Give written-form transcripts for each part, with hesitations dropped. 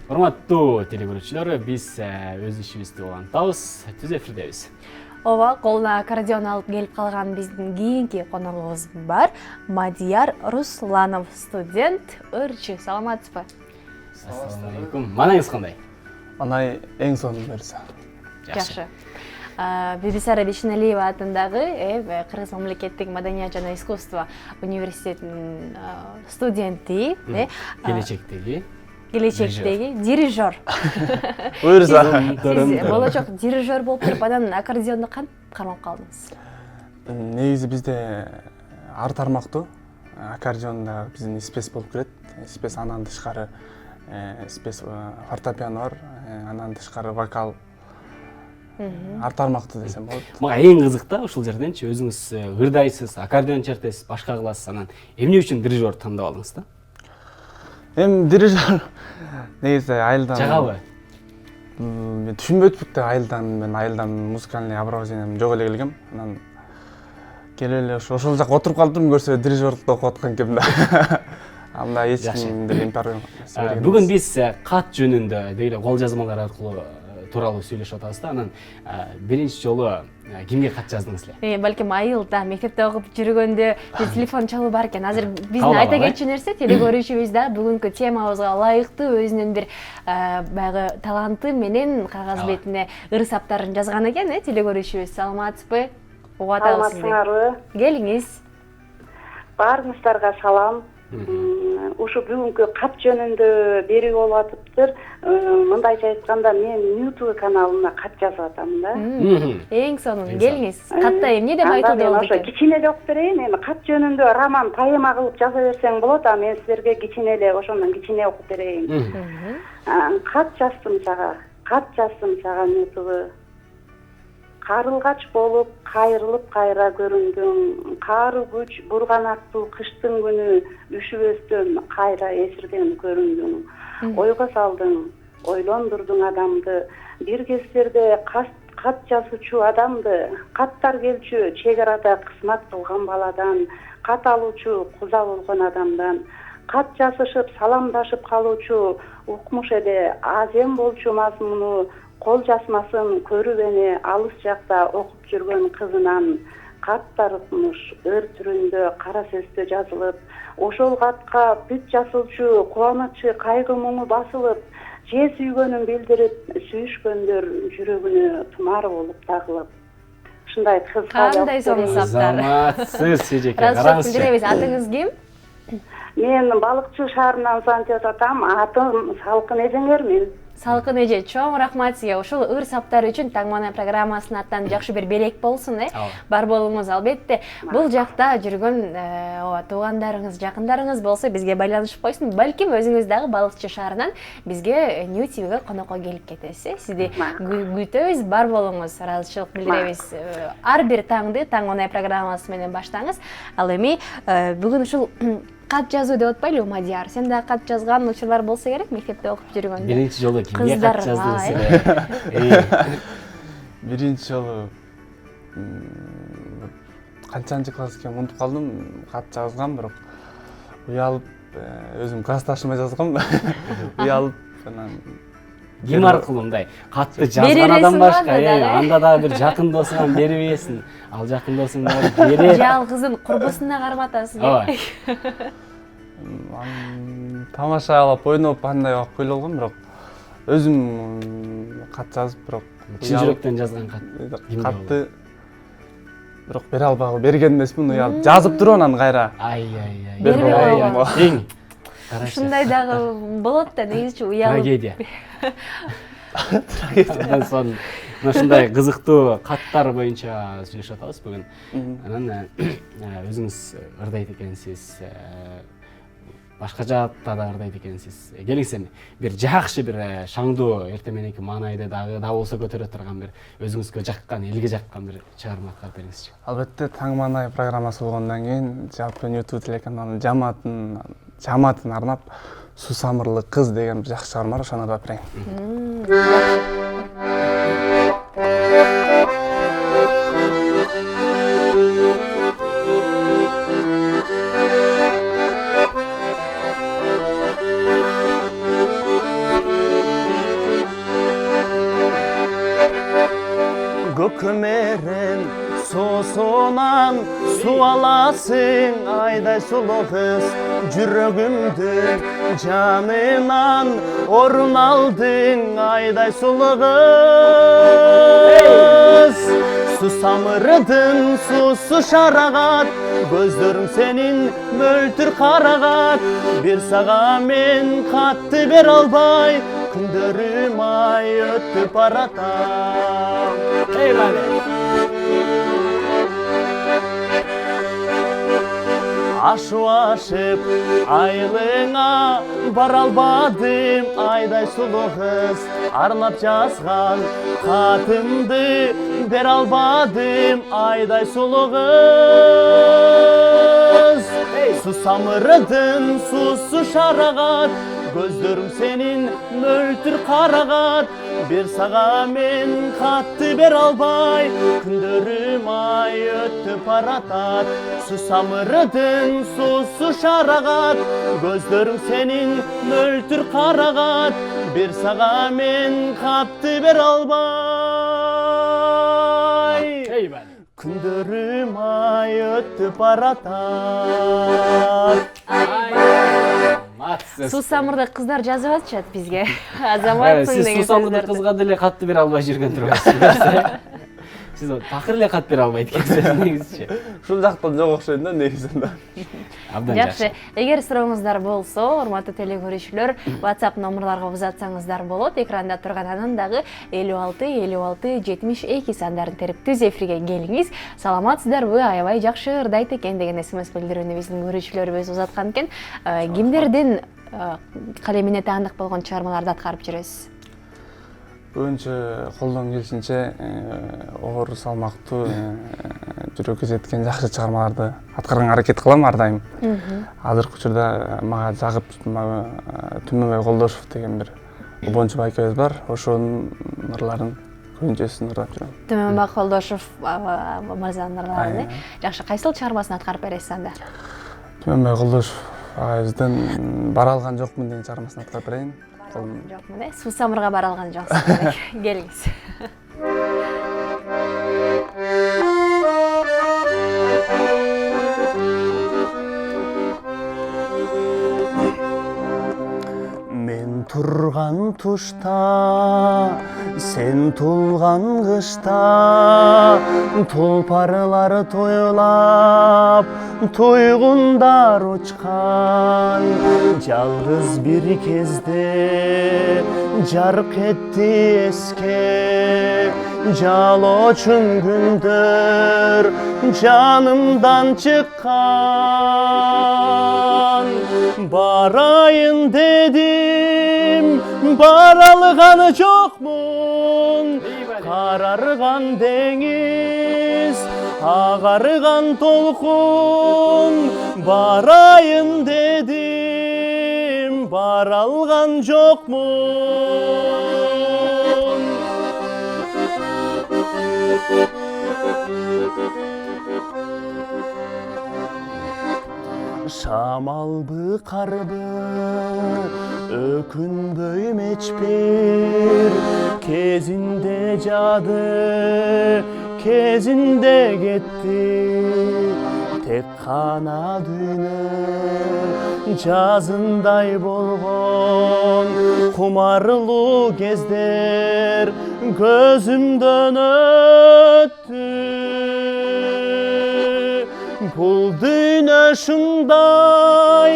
Урматтуу телекөрүүчүлөр, биз өз ишибизди улантабыз, түз эфирдебиз. Ооба, колуна аккордеон алып келип калган биздин кийинки коногубуз бар. Мадияр Русланов, студент, ырчы. Саламатсызбы? Ассаламу алейкум. Манайыңыз кандай? Манай эң сонун берсе. Жакшы. Бибисара Бишиналиева атындагы Кыргыз мамлекеттик маданият жана искусство университетинин студенти, келечектеги дирижер. Буюрса. Сиз болочок дирижер болуп туруп анан аккордеонду кантип кармап калдыңыз? Негизи бизде ар тармактуу аккордеонда биздин спец болуп кирет. Спец андан тышкары спец фортепиано бар, андан тышкары вокал. Ар тармактуу десем болот. Мага эң кызык да ушул жерденчи өзүңүз ырдайсыз, аккордеон чертесиз, башка кыласыз, анан эмне үчүн дирижер тандап алдыңыз да? Дирижер негизи айылдан Жагабы? Мен түшүнбөйт да айылдан музыкальный образованием жок эле келгем. Анан келип эле ошол жака отуруп калдым, көрсө дирижерлукты окуп аткан экенмин да. Анда эч кимдир импар. Бүгүн биз кат жөнүндө деги кол жазмалар аркылуу тууралуу сүйлөшүп атабыз да. Анан биринчи жолу кимге кат жаздыңыз эле? Балким айылда мектепте окуп жүргөндө телефон чалуу бар экен. Азыр биздин айта кетчү нерсе телекөрүүчүбүз да бүгүнкү темабызга ылайыктуу өзүнүн бир баягы таланты менен кагаз бетине ыр саптарын жазган экен, телекөрүүчүбүз. Саламатсызбы? Угуп атабыз сизди. Саламатсыңарбы? Келиңиз. Баарыңыздарга салам. Ушу бүгүнкү кат жөнүндө берүү болуп атыптыр. Мындайча айтканда мен YouTube каналына кат жазып атам да. Эң сонун. Келиңиз. Катта эмне деп айтылды болду экен? Кичине эле окуп берейин. Эми кат жөнүндө роман, поэма кылып жаза берсең болот, а мен силерге кичине эле ошондон кичине окуп берейин. Кат жаздым сага YouTube. Карылгач болуп, кайрылып кайра көрүндүң, кары күч бурганаттуу кыштын күнү, үшүбөстөн кайра эсирден көрүндүң. Ойго салдың, ойлондурдуң адамды, бир кездерде кат жазуучу адамды, каттар келчү чек арада кызмат кылган баладан, кат алуучу куза болгон адамдан, кат жазышып саламдашып калуучу укмуш эле азем болчу мазмуну, кол жазмасын көрүп эне алыс жакта окуп жүргөн кызынан, каттар укмуш өр түрүндө кара сөздө жазылып, ошол катка бүт жасылчу кубанычы кайгы муңу басылып, же сүйгөнүн билдирип, сүйүшкөндөр жүрөгүнө тумар болуп тагылып. Ушундай кызга кандай сонун саптар. Заматсыз сижеке, караңызчы. Билебиз, атыңыз ким? Мен Балыкчы шаарынан звонить атам, атым Салкын Эжеңермин. Салкын эже, чоң рахмат сизге. Ушул ыр саптар үчүн Таңмана программасынын аттан жакшы бир белек болсун, бар болуңуз албетте. Бул жакта жүргөн туугандарыңыз, жакындарыңыз болсо бизге байланышып койсун. Балким өзүңүз дагы Балыкчы шаарынан бизге New TV-ге конокко келип кетесиз. Сизди күтөбүз, бар болуңуз, ыраазычылык билдиребиз. Ар бир таңды Таңмана программасы менен баштаңыз. Ал эми бүгүн ушул кат жазуу деп атпайлыбы, Мадияр? Сен да кат жазган учурлар болсо керек мектепте окуп жүргөндө. Биринчи жолу кимге кат жаздыңыз? Биринчи жолу канчанчы класс экенин унутуп калдым. Кат жазгам, бирок уялып өзүм классташыма жазгам. Уялып анан Ким аркылуу мындай катты жазган адам башка, анда дагы бир жакын досуңан бербейсиң. Ал жакын досуң дагы берет. Же ал кызын курбусуна карматасың. Тамашалап, ойноп андай окуп келип алгам, бирок өзүм кат жазып, бирок чын жүрөктөн жазган кат. Катты бирок бере албагы берген эмесмин, уялып жазып туруп анан кайра. Эң ушундай дагы болот да, негизичи уялып. Трагедия. Андан соң ушундай кызыктуу каттар боюнча сүйлөшүп атабыз бүгүн. Анан өзүңүз ырдайт экенсиз, башка жаатта да ырдайт экенсиз. Келиңиз эми бир жакшы бир шаңдуу эртең мененки маанайды дагы да болсо көтөрө турган бир өзүңүзгө жаккан, элге жаккан бир чыгарма кылып бериңизчи. Албетте, Таңмана программасы болгондон кийин жалпы YouTube телеканалынын жамаатын арнап Сусамырлы кыз деген бир жакшы чыгарма бар, ошону ырдап берейин. Tualasın ayday sulu kız Жүрөгümdün canından orun aldın ayday sulu kız Susamırdın susuz şarağat Gözlerin senin möltür karağat Bir sağa men katты ber albay Күндөрүм ay ötüp aratam Aşıp aylığına baralbadım ayday sulu kız Arnap жазған қатымды бер албадым ayday sulu kız Susamırdın susuz şarağat Gözlerim senin möltür karağat Bir sağa men katты ber albay Күндөрүм ay ötüp aratat Susamırdın susuz şarağat Gözlerim senin möltür karağat Bir sağa men katты ber albay Күндөрүм ay ötüp aratat Сусамырды кыздар жазып атышат бизге. Азаматсың деген Сиз сусамырды кызга деле катты бере албай жүргөн турасыз. Сиз такыр эле кат бере албайт экенсиз негизичи. Ушул жактан жок окшойт да негизинде. Абдан жакшы. Эгер сурооңуздар болсо, урматтуу теле көрүүчүлөр, WhatsApp номерларга узатсаңыздар болот. Экранда турган анын дагы 56 56 72 сандарын терип түз эфирге келиңиз. Саламатсыздарбы? Аябай жакшы ырдайт экен деген SMS билдирүүнү биздин көрүүчүлөрүбүз узаткан экен. Кимдердин калемине таандык болгон чыгармаларды аткарып жүрөсүз? Көбүнчө колдон келишинче оор салмактуу жүрөккө жеткен жакшы чыгармаларды аткарганга аракет кылам ар дайым. Азыркы учурда мага жагып Түмөнбай Колдошов деген бир убончу байкебиз бар. Ошонун ырларын көбүнчөсүн ырдап жүрөм. Түмөнбай Колдошов мырзанын ырларын. Жакшы, кайсыл чыгармасын аткарып бересиз анда? Түмөнбай Колдошов айыбыздан бара алган жокмун деген чыгармасын аткарып берейин. Жокмун, Сусамырга бара алган жоксуз. Келиңиз. Мен турган тушта, сен тулган кышта, тулпарлар тойлап, туйгундар учкан, жалгыз бир кезде жарк этти эске, жалоочун күндөр жанымдан чыккан. Барайын дедим, бара алган жокмун, карарган деңиз, агарган толкун. Барайын дедим, бара алган жокмун. Шамалбы карбы өкүнбөй мечпир, кезинде жады, кезинде кетти. Тек кана дүйнө жазындай болгон, кумарлуу кездер көзүмдөн өттү. Бул дүйнө ушундай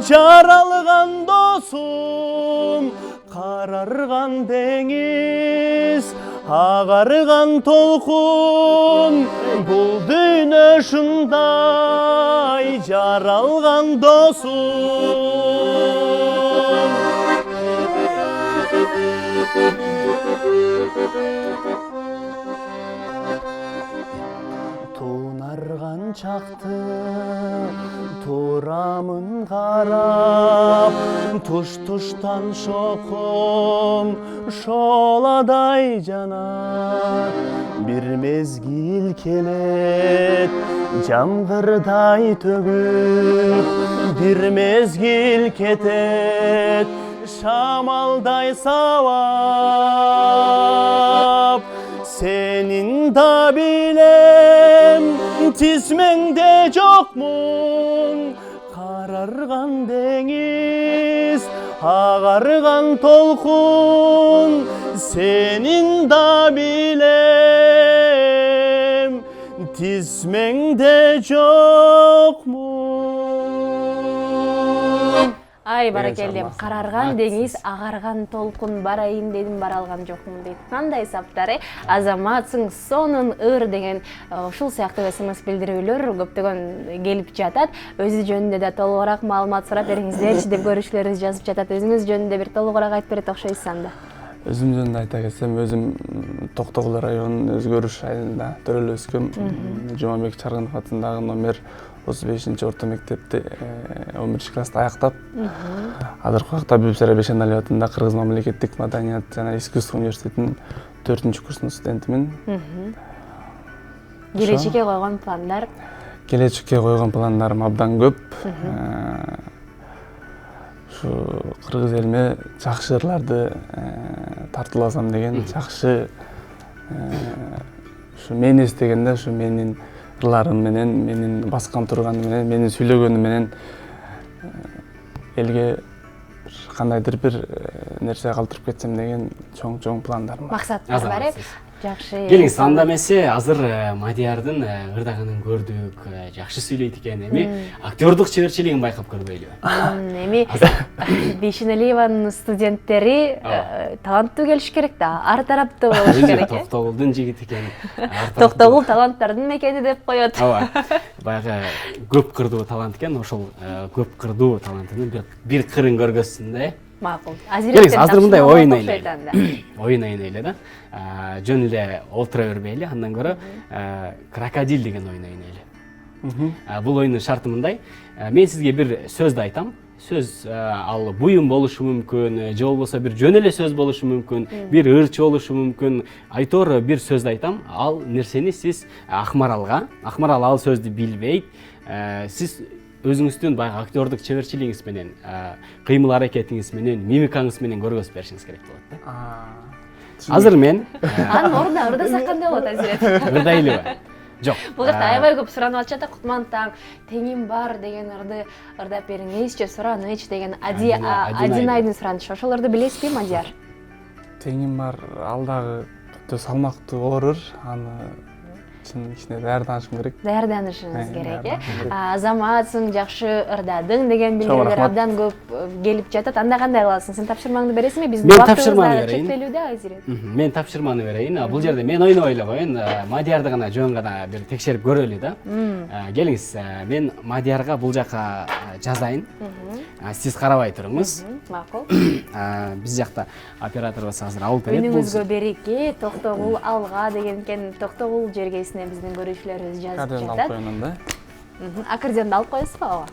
жаралган досум, карарган деңиз, агарган толкун. Бул дүйнө ушундай жаралган досум. Тунарган чакты турамын карап, туш-туштан шокум шоладай жанат. Бир мезгил келет жамгырдай төгүп, бир мезгил кетет шамалдай сабап. Senin da bilem тисмеңде жокмун карарган деңиз агарган толкун сенин да билем тисмеңде жокмун. Ай баракелдем, карарган деңиз агарган толкун барайын дедим бара алган жокмун дейт. Кандай саптар Азаматсың сонун ыр деген ушул сыяктуу СМС билдирүүлөр көптөгөн келип жатат. Өзү жөнүндө да толугураак маалымат сурап бериңиздерчи деп көрүүчүлөрүбүз жазып жатат. Өзүңүз жөнүндө бир толугураак айтып берет окшойсуз анда. Өзүм жөнүндө айта кетсем, өзүм Токтогул районунун Өзгөрүш айылында төрөлүп өскөм. Жумабек Чаргынов атындагы номер 35 орто мектепти 11 класста аяктап, азыркы убакта Бүлсара Бешеналиев атындагы Кыргыз мамлекеттик маданият жана искусство университетинин 4-курсунун студентимин. Келечекке койгон пландар? Келечекке койгон пландарым абдан көп. Ушу кыргыз элиме жакшы ырларды тартууласам деген, жакшы ушу мени эстегенде ушу менин ырларым менен, менин баскан турганым менен, менин сүйлөгөнүм менен элге кандайдыр бир нерсе калтырып кетсем деген чоң пландарым бар. Максаттар бар. Жакшы. Келиңиз, анда эмесе азыр Мадиярдын ырдагынын көрдүк, жакшы сүйлөйт экен, эми актёрдук чеберчилигин байкап көрбөйлүбү? Эми Бейшеналиеванын студенттери таланттуу келиш керек да, ар тараптуу болуш керек. Токтогулдун жигити экен. Токтогул таланттардын мекени деп коет. Ооба. Баягы көп кырдуу талант экен, ошол көп кырдуу талантынын бир кырын көргөзсүн да. Макул. Келиңиз, азыр мындай оюн ойлойлу. Оюн ойлойлу да. Жөн эле олтура бербейли, андан көрө крокодил деген оюн ойнойлу. Бул оюндун шарты мындай. Мен сизге бир сөздү айтам. Сөз ал буюм болушу мүмкүн, же болбосо бир жөн эле сөз болушу мүмкүн, бир ырчы болушу мүмкүн. Айтор бир сөздү айтам. Ал нерсени сиз Акмаралга, Акмарал ал сөздү билбейт. Сиз өзүңүздүн баягы актёрдук чеберчилигиңиз менен, кыймыл аракетиңиз менен, мимикаңыз менен көргөзүп беришиңиз керек болот да. Азыр мен анын ордуна ырдасак кандай болот Азирет? Ырдайлыбы? Жок. Бул жакта аябай көп суранып атышат. Кутман таң, теңим бар деген ырды ырдап бериңизчи, сураныч деген Адинайдын суранышы. Ошол ырды билесизби, Мадияр? Теңим бар, ал дагы салмактуу оор ыр, аны кичине даярданышым керек. Даярданышыңыз керек, Азаматсың, жакшы ырдадың деген билдирүүлөр абдан көп келип жатат. Анда кандай кыласың? Сен тапшырмаңды бересиңби? Биздин убактыбыз чектелүүдө, Азирет. Мен тапшырманы берейин. Бул жерде мен ойнобой коеюн. Мадиярды гана жөн гана бир текшерип көрөлү да. Келиңиз, мен Мадиярга бул жака жазайын. Сиз карабай туруңуз. Макул. Биз жакта операторубуз азыр алып берет. Үнүңүзгө береке, Токтогул алга деген экен. Токтогул жергесине биздин көрүүчүлөрүбүз жазып жатат. Аккордеонду алып коесузбу? Ооба.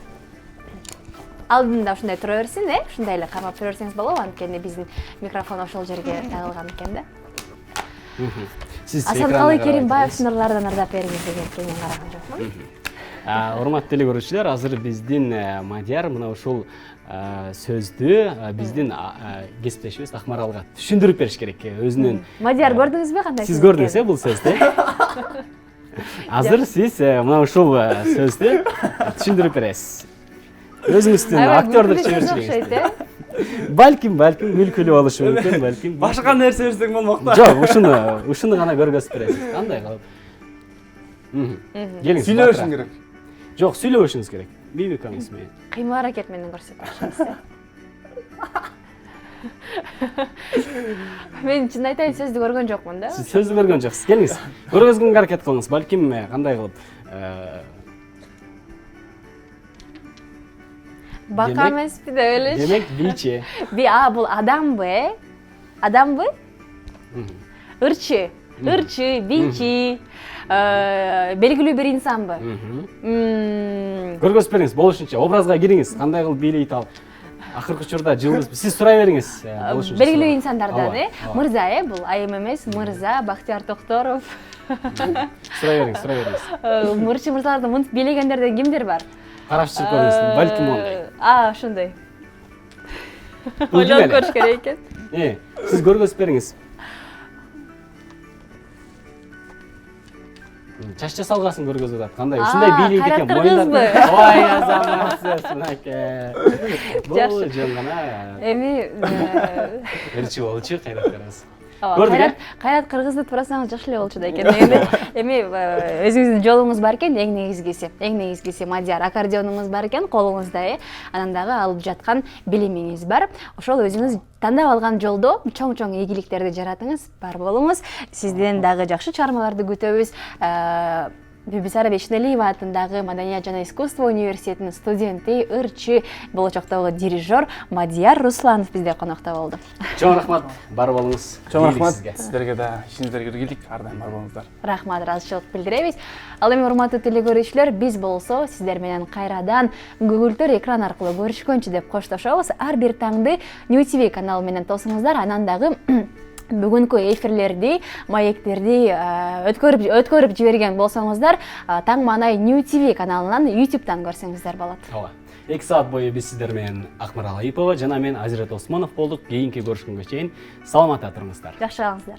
Алдында ушундай тура берсин, ушундай эле кармап тура берсеңиз болобу? Анткени биздин микрофон ошол жерге тагылган экен да. Асанкалы Керимбаев сырлардан ырдап бериңиз деген мен караган жокмун. Урматтуу теле көрүүчүлөр, азыр биздин Мадияр мына ушул сөздү биздин кесиптешибиз Акмаралга түшүндүрүп бериш керек өзүнүн. Мадияр көрдүңүзбү кандай? Сиз көрдүңүз бул сөздү? Азыр сиз мына ушул сөздү түшүндүрүп бересиз. Өзүңүздүн актёрдук чеберчилигиңизди. Балким күлкүлүү болушу мүмкүн, балким. Башка нерсе берсең болмок да. Жок, ушуну гана көргөзүп бересиз. Кандай кылып? Келиңиз. Сүйлөшүң керек. Жок, сүйлөбөшүңүз керек. Мимикаңыз менен. Кыймыл аракет менен көрсөтүңүз. Мен чын айтайын, сөздү көргөн жокмун да. Сиз сөздү көргөн жоксуз. Келиңиз. Көргөзгөнгө аракет кылыңыз. Балким кандай кылып бака эмеспи деп эле. Демек, бийчи. Бул адамбы, Адамбы? Ырчы, бийчи, белгилүү бир инсанбы? Көргөзүп бериңиз, болушунча образга кириңиз. Кандай кылып бийлейт ал? Акыркы учурда жылыбыз. Сиз сурай бериңиз. Белгилүү инсандардан, мырза, бул айым эмес, мырза Бактияр Токторов. Сурай бериңиз. Мырчы мырзаларды мынтип бийлегендерден кимдер бар? Караш чыгып көрүңүз. Балким ондай. Ошондой. Ойлонуп көрүш керек экен. Сиз көргөзүп бериңиз. чач жасалгасын көргөзүп атат. Кандай ушундай бийлик экен кыргызбы? Ой, азаматсыз мынакей. Бул жөн гана Эми ырчы болчу, кайрат карабыз. Көрдүк, Кайрат кыргызды турасаңыз жакшы эле болчу да экен. Эми өзүңүздүн жолуңуз бар экен, эң негизгиси мадияр аккордеонуңуз бар экен колуңузда, анан дагы алып жаткан билимиңиз бар. Ошол өзүңүз тандап алган жолдо чоң ийгиликтерди жаратыңыз, бар болуңуз. Сизден дагы жакшы чыгармаларды күтөбүз. Бибисара Бешнелиева атындагы Маданият жана искусство университетинин студенти, ырчы, болочоктогу дирижер Мадияр Русланов бизде конокто болду. Чоң рахмат, бар болуңуз. Чоң рахмат сиздерге да, ишиңиздерге ийгилик, ар дайым бар болуңуздар. Рахмат, ыраазычылык билдиребиз. Ал эми урматтуу телекөрүүчүлөр, биз болсо сиздер менен кайрадан көгүлтөр экран аркылуу көрүшкөнчү деп коштошобуз. Ар бир таңды New TV каналы менен тосуңуздар, анан дагы бүгүнкү эфирлерди, маектерди өткөрүп жиберген болсоңуздар, таң маанай New TV каналынан YouTube'дан көрсөңүздөр болот. Ооба. 2 саат бою биз сиздер менен Акмарал Айыпова жана мен Азирет Осмонов болдук. Кийинки көрүшкөнгө чейин саламатта туруңуздар. Жакшы калыңыздар.